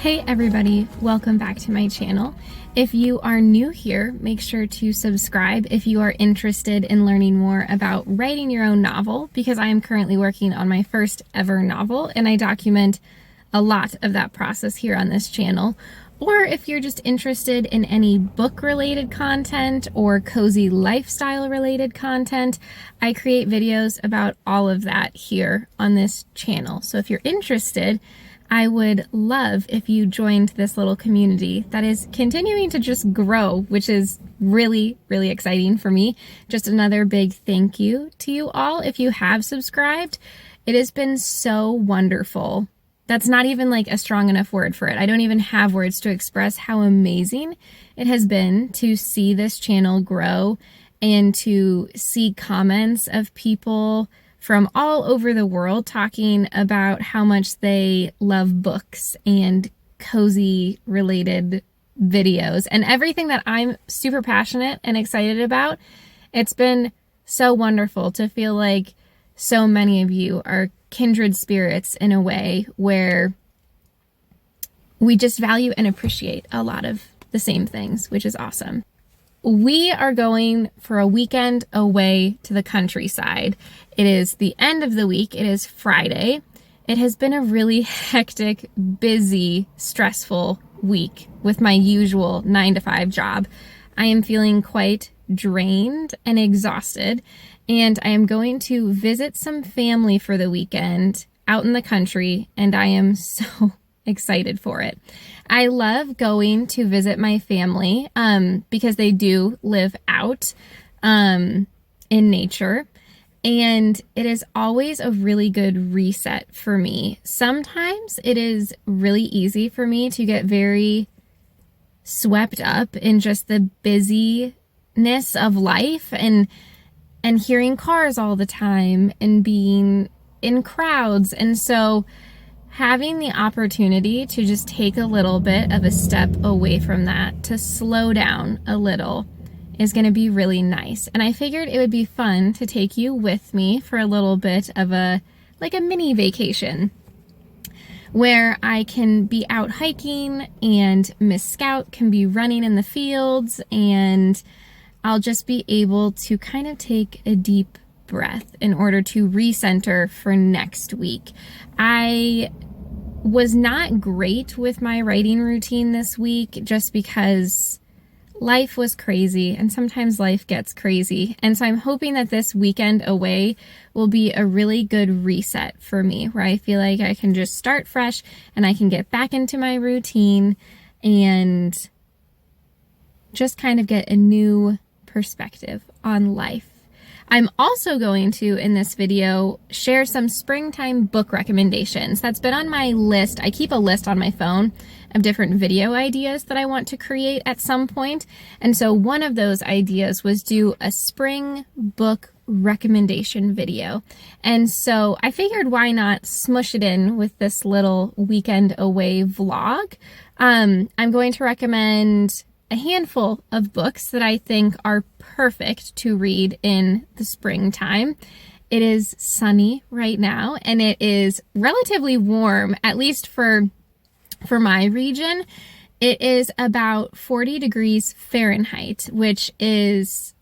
Hey everybody, welcome back to my channel. If you are new here, make sure to subscribe if you are interested in learning more about writing your own novel, because I am currently working on my first ever novel and I document a lot of that process here on this channel. Or if you're just interested in any book related content or cozy lifestyle related content, I create videos about all of that here on this channel. So if you're interested, I would love if you joined this little community that is continuing to just grow, which is really, really exciting for me. Just another big thank you to you all if you have subscribed. It has been so wonderful. That's not even like a strong enough word for it. I don't even have words to express how amazing it has been to see this channel grow and to see comments of people from all over the world talking about how much they love books and cozy related videos and everything that I'm super passionate and excited about. It's been so wonderful to feel like so many of you are kindred spirits in a way where we just value and appreciate a lot of the same things, which is awesome. We are going for a weekend away to the countryside. It is the end of the week. It is Friday. It has been a really hectic, busy, stressful week with my usual 9-to-5 job. I am feeling quite drained and exhausted, and I am going to visit some family for the weekend out in the country, and I am so excited for it. I love going to visit my family because they do live out in nature, and it is always a really good reset for me. Sometimes it is really easy for me to get very swept up in just the busyness of life and hearing cars all the time and being in crowds. And so having the opportunity to just take a little bit of a step away from that, to slow down a little, is going to be really nice. And I figured it would be fun to take you with me for a little bit of a mini vacation where I can be out hiking and Miss Scout can be running in the fields, and I'll just be able to kind of take a deep breath in order to recenter for next week. I was not great with my writing routine this week just because life was crazy, and sometimes life gets crazy. And so I'm hoping that this weekend away will be a really good reset for me, where I feel like I can just start fresh and I can get back into my routine and just kind of get a new perspective on life. I'm also going to, in this video, share some springtime book recommendations. That's been on my list. I keep a list on my phone of different video ideas that I want to create at some point. And so one of those ideas was do a spring book recommendation video. And so I figured, why not smush it in with this little weekend away vlog? I'm going to recommend a handful of books that I think are perfect to read in the springtime. It is sunny right now, and it is relatively warm, at least for my region. It is about 40 degrees Fahrenheit, which is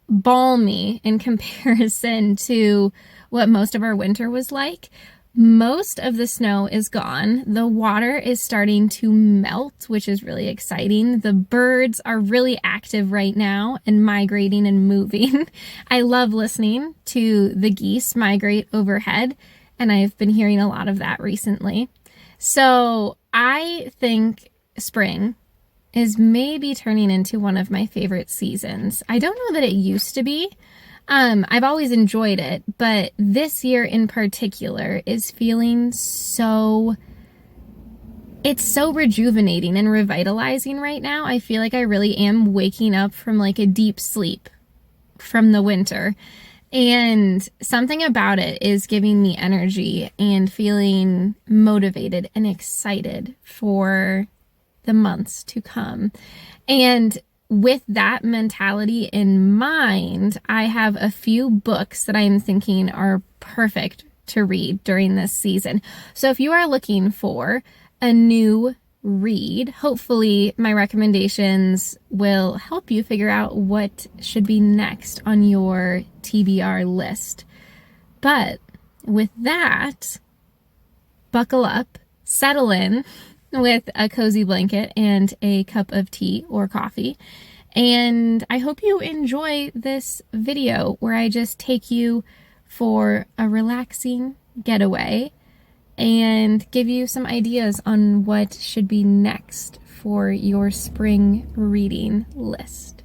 balmy in comparison to what most of our winter was like. Most of the snow is gone. The water is starting to melt, which is really exciting. The birds are really active right now and migrating and moving. I love listening to the geese migrate overhead, and I've been hearing a lot of that recently. So I think spring is maybe turning into one of my favorite seasons. I don't know that it used to be. I've always enjoyed it, but this year in particular is feeling it's so rejuvenating and revitalizing right now. I feel like I really am waking up from like a deep sleep from the winter, and something about it is giving me energy and feeling motivated and excited for the months to come. And with that mentality in mind, I have a few books that I'm thinking are perfect to read during this season. So if you are looking for a new read. Hopefully my recommendations will help you figure out what should be next on your TBR list. But with that, buckle up, settle in with a cozy blanket and a cup of tea or coffee. And I hope you enjoy this video where I just take you for a relaxing getaway and give you some ideas on what should be next for your spring reading list.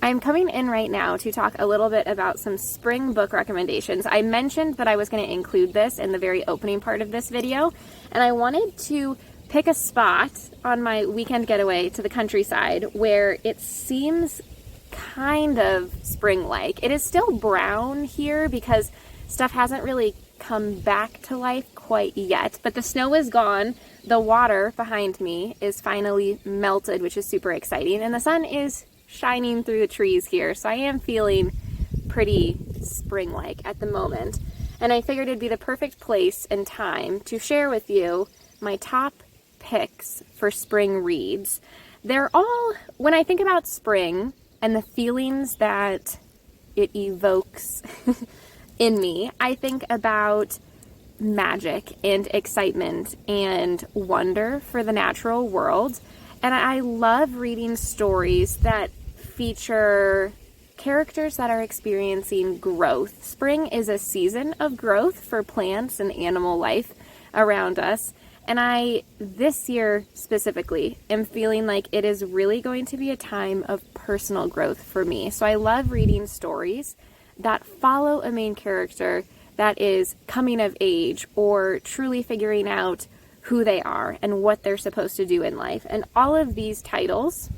I'm coming in right now to talk a little bit about some spring book recommendations. I mentioned that I was going to include this in the very opening part of this video, and I wanted to pick a spot on my weekend getaway to the countryside where it seems kind of spring-like. It is still brown here because stuff hasn't really come back to life quite yet, but the snow is gone. The water behind me is finally melted, which is super exciting, and the sun is shining through the trees here, so I am feeling pretty spring-like at the moment. And I figured it'd be the perfect place and time to share with you my top picks for spring reads. They're all, when I think about spring and the feelings that it evokes in me, I think about magic and excitement and wonder for the natural world. And I love reading stories that feature characters that are experiencing growth. Spring is a season of growth for plants and animal life around us. And I, this year specifically, am feeling like it is really going to be a time of personal growth for me. So I love reading stories that follow a main character that is coming of age or truly figuring out who they are and what they're supposed to do in life. And all of these titles,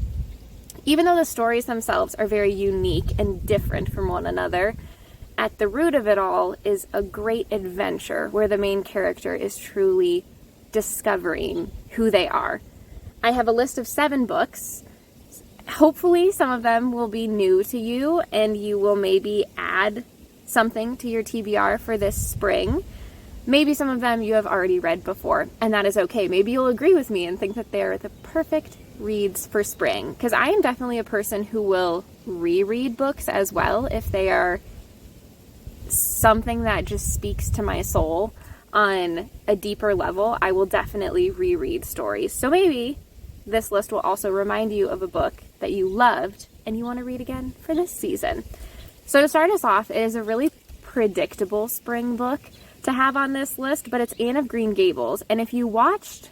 even though the stories themselves are very unique and different from one another, at the root of it all is a great adventure where the main character is truly discovering who they are. I have a list of 7 books. Hopefully some of them will be new to you and you will maybe add something to your TBR for this spring. Maybe some of them you have already read before, and that is okay. Maybe you'll agree with me and think that they're the perfect reads for spring, because I am definitely a person who will reread books as well if they are something that just speaks to my soul on a deeper level. I will definitely reread stories. So maybe this list will also remind you of a book that you loved and you want to read again for this season. So to start us off, it is a really predictable spring book to have on this list, but it's Anne of Green Gables. And if you watched,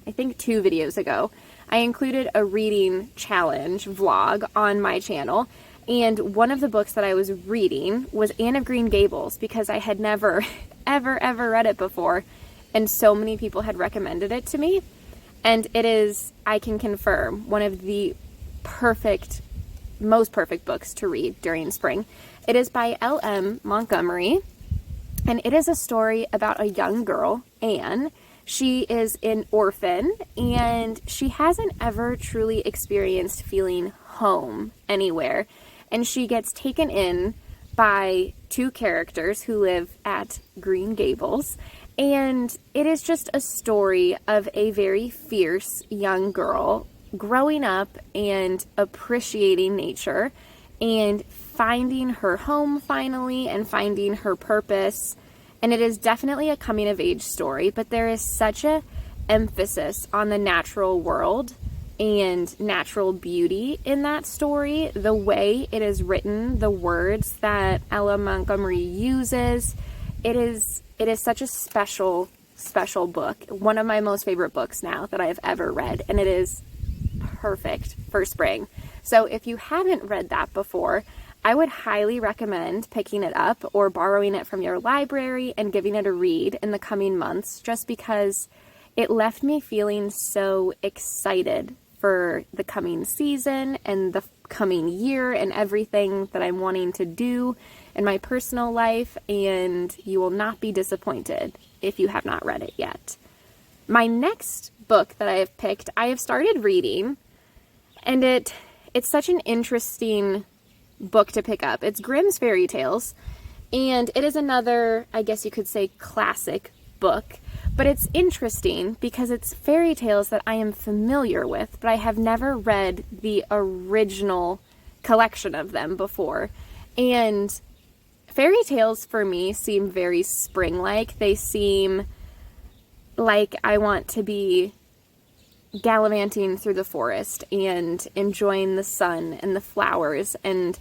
I think 2 videos ago, I included a reading challenge vlog on my channel. And one of the books that I was reading was Anne of Green Gables, because I had never, ever read it before. And so many people had recommended it to me. And it is, I can confirm, one of the most perfect books to read during spring. It is by L.M. Montgomery, and it is a story about a young girl, Anne. She is an orphan, and she hasn't ever truly experienced feeling home anywhere. And she gets taken in by 2 characters who live at Green Gables. And it is just a story of a very fierce young girl growing up and appreciating nature and finding her home finally and finding her purpose. And it is definitely a coming of age story, but there is such a emphasis on the natural world and natural beauty in that story. The way it is written, the words that Ella Montgomery uses, it is such a special book. One of my most favorite books now that I have ever read, and it is perfect for spring. So if you haven't read that before, I would highly recommend picking it up or borrowing it from your library and giving it a read in the coming months, just because it left me feeling so excited for the coming season and the coming year and everything that I'm wanting to do in my personal life, and you will not be disappointed if you have not read it yet. My next book that I have picked, I have started reading, and it's such an interesting book to pick up. It's Grimm's Fairy Tales, and it is another, I guess you could say, classic book, but it's interesting because it's fairy tales that I am familiar with, but I have never read the original collection of them before. And fairy tales for me seem very spring-like. They seem like I want to be gallivanting through the forest and enjoying the sun and the flowers, and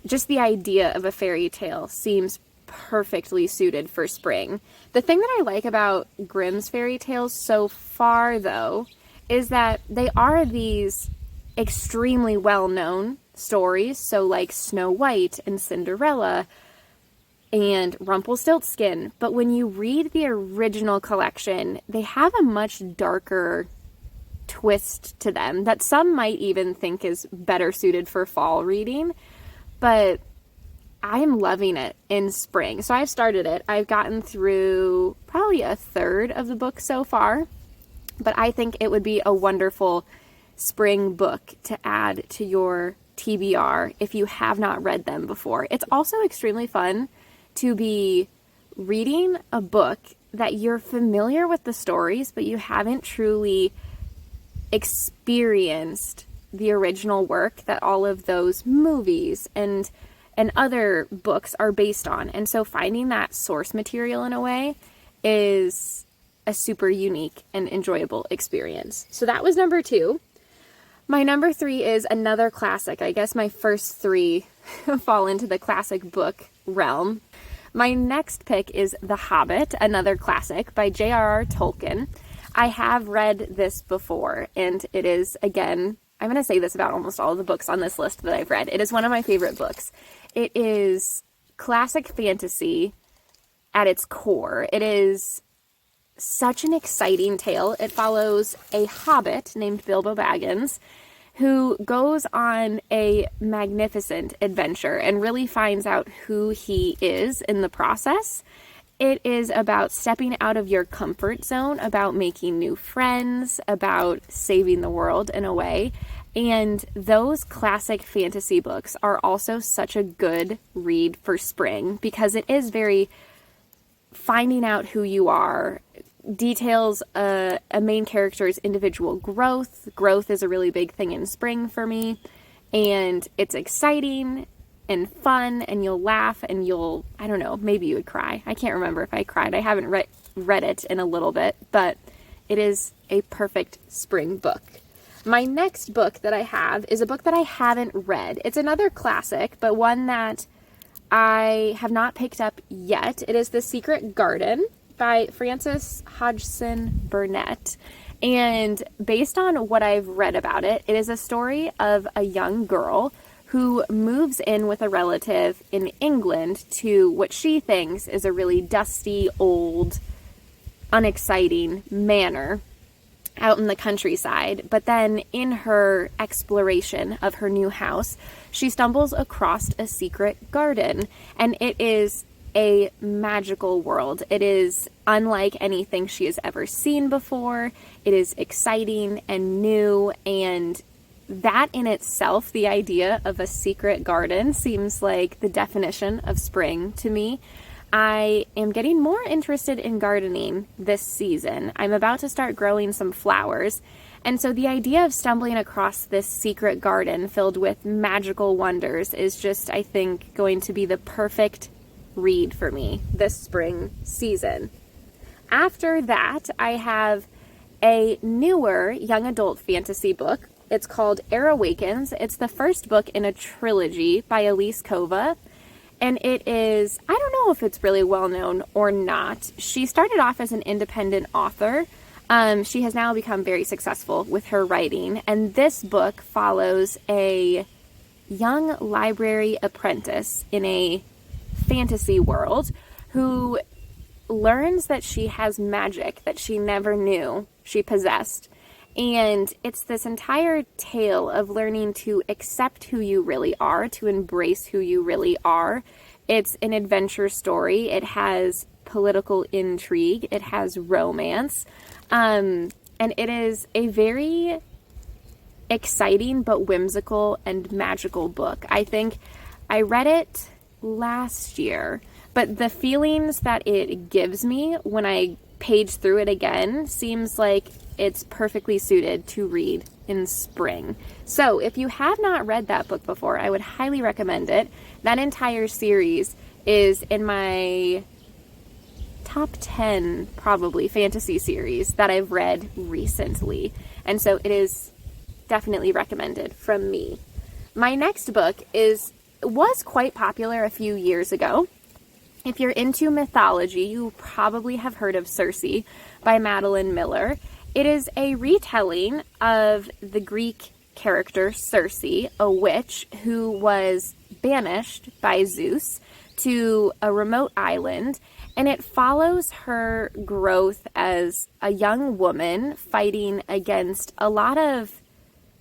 just the idea of a fairy tale seems perfectly suited for spring. The thing that I like about Grimm's fairy tales so far, though, is that they are these extremely well-known stories, so like Snow White and Cinderella and Rumpelstiltskin, but when you read the original collection, they have a much darker twist to them that some might even think is better suited for fall reading, but I am loving it in spring. So I've started it. I've gotten through probably a third of the book so far, but I think it would be a wonderful spring book to add to your TBR if you have not read them before. It's also extremely fun to be reading a book that you're familiar with the stories, but you haven't truly experienced the original work that all of those movies and other books are based on. And so finding that source material in a way is a super unique and enjoyable experience. So that was number 2. My number 3 is another classic. I guess my first 3 fall into the classic book realm. My next pick is The Hobbit, another classic by J.R.R. Tolkien. I have read this before, and it is, again, I'm going to say this about almost all of the books on this list that I've read. It is one of my favorite books. It is classic fantasy at its core. It is such an exciting tale. It follows a hobbit named Bilbo Baggins who goes on a magnificent adventure and really finds out who he is in the process. It is about stepping out of your comfort zone, about making new friends, about saving the world in a way. And those classic fantasy books are also such a good read for spring because it is very finding out who you are, details a main character's individual growth. Growth is a really big thing in spring for me, and it's exciting and fun, and you'll laugh, and I don't know, maybe you would cry. I can't remember if I cried. I haven't read it in a little bit, but it is a perfect spring book. My next book that I have is a book that I haven't read. It's another classic, but one that I have not picked up yet. It is The Secret Garden by Frances Hodgson Burnett. And based on what I've read about it, it is a story of a young girl who moves in with a relative in England to what she thinks is a really dusty, old, unexciting manor out in the countryside. But then in her exploration of her new house, she stumbles across a secret garden, and it is a magical world. It is unlike anything she has ever seen before. It is exciting and new, and that in itself, the idea of a secret garden, seems like the definition of spring to me. I am getting more interested in gardening this season. I'm about to start growing some flowers. And so the idea of stumbling across this secret garden filled with magical wonders is just, I think, going to be the perfect read for me this spring season. After that, I have a newer young adult fantasy book. It's called Awakens. It's the first book in a trilogy by Elise Kova. And it is, I don't know if it's really well known or not. She started off as an independent author. She has now become very successful with her writing. And this book follows a young library apprentice in a fantasy world who learns that she has magic that she never knew she possessed. And it's this entire tale of learning to accept who you really are, to embrace who you really are. It's an adventure story. It has political intrigue. It has romance. And it is a very exciting but whimsical and magical book. I think I read it last year, but the feelings that it gives me when I page through it again seems like it's perfectly suited to read in spring. So if you have not read that book before, I would highly recommend it. That entire series is in my top 10 probably fantasy series that I've read recently. And so it is definitely recommended from me. My next book was quite popular a few years ago. If you're into mythology, you probably have heard of Cersei by Madeline Miller. It is a retelling of the Greek character Cersei, a witch who was banished by Zeus to a remote island, and it follows her growth as a young woman fighting against a lot of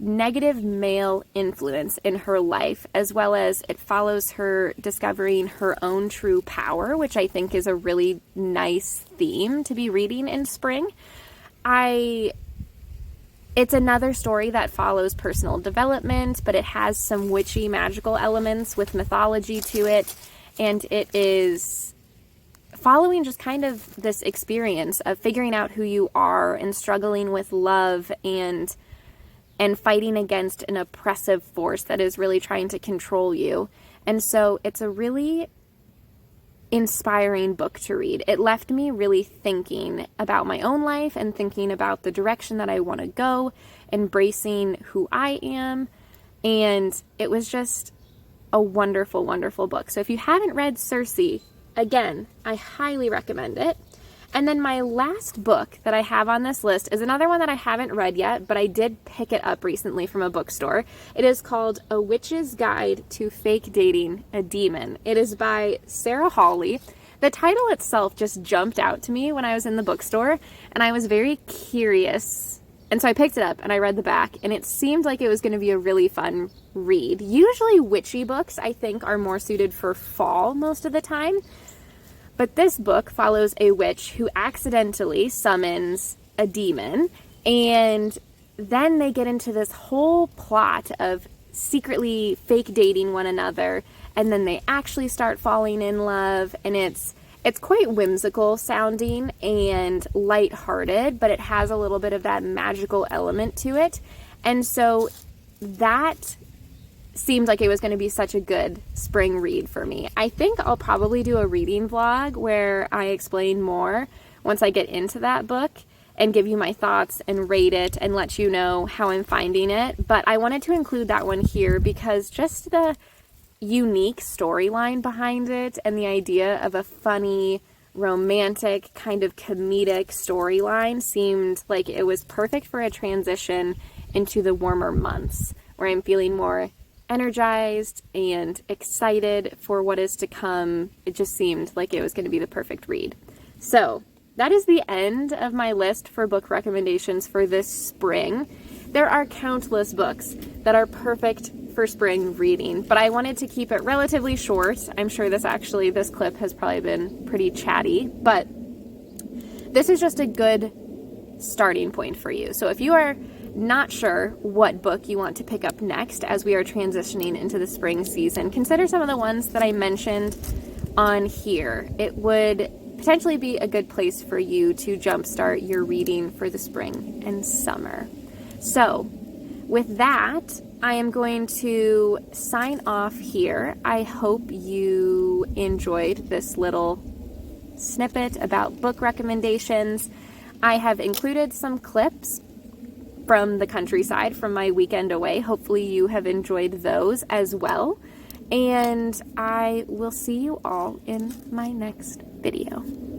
negative male influence in her life, as well as it follows her discovering her own true power, which I think is a really nice theme to be reading in spring. It's another story that follows personal development, but it has some witchy magical elements with mythology to it, and it is following just kind of this experience of figuring out who you are and struggling with love and fighting against an oppressive force that is really trying to control you. And so it's a really inspiring book to read. It left me really thinking about my own life and thinking about the direction that I want to go, embracing who I am. And it was just a wonderful, wonderful book. So if you haven't read Cersei, again, I highly recommend it. And then my last book that I have on this list is another one that I haven't read yet, but I did pick it up recently from a bookstore. It is called A Witch's Guide to Fake Dating a Demon. It is by Sarah Hawley. The title itself just jumped out to me when I was in the bookstore, and I was very curious. And so I picked it up and I read the back, and it seemed like it was going to be a really fun read. Usually witchy books, I think, are more suited for fall most of the time. But this book follows a witch who accidentally summons a demon, and then they get into this whole plot of secretly fake dating one another, and then they actually start falling in love, and it's It's quite whimsical sounding and lighthearted, but it has a little bit of that magical element to it. And so that seemed like it was going to be such a good spring read for me. I think I'll probably do a reading vlog where I explain more once I get into that book and give you my thoughts and rate it and let you know how I'm finding it. But I wanted to include that one here because just the unique storyline behind it and the idea of a funny, romantic, kind of comedic storyline seemed like it was perfect for a transition into the warmer months where I'm feeling more energized and excited for what is to come. It just seemed like it was going to be the perfect read. So that is the end of my list for book recommendations for this spring. There are countless books that are perfect for spring reading, but I wanted to keep it relatively short. I'm sure this clip has probably been pretty chatty, but this is just a good starting point for you. So if you are not sure what book you want to pick up next as we are transitioning into the spring season, consider some of the ones that I mentioned on here. It would potentially be a good place for you to jumpstart your reading for the spring and summer. So with that, I am going to sign off here. I hope you enjoyed this little snippet about book recommendations. I have included some clips from the countryside from my weekend away. Hopefully you have enjoyed those as well. And I will see you all in my next video.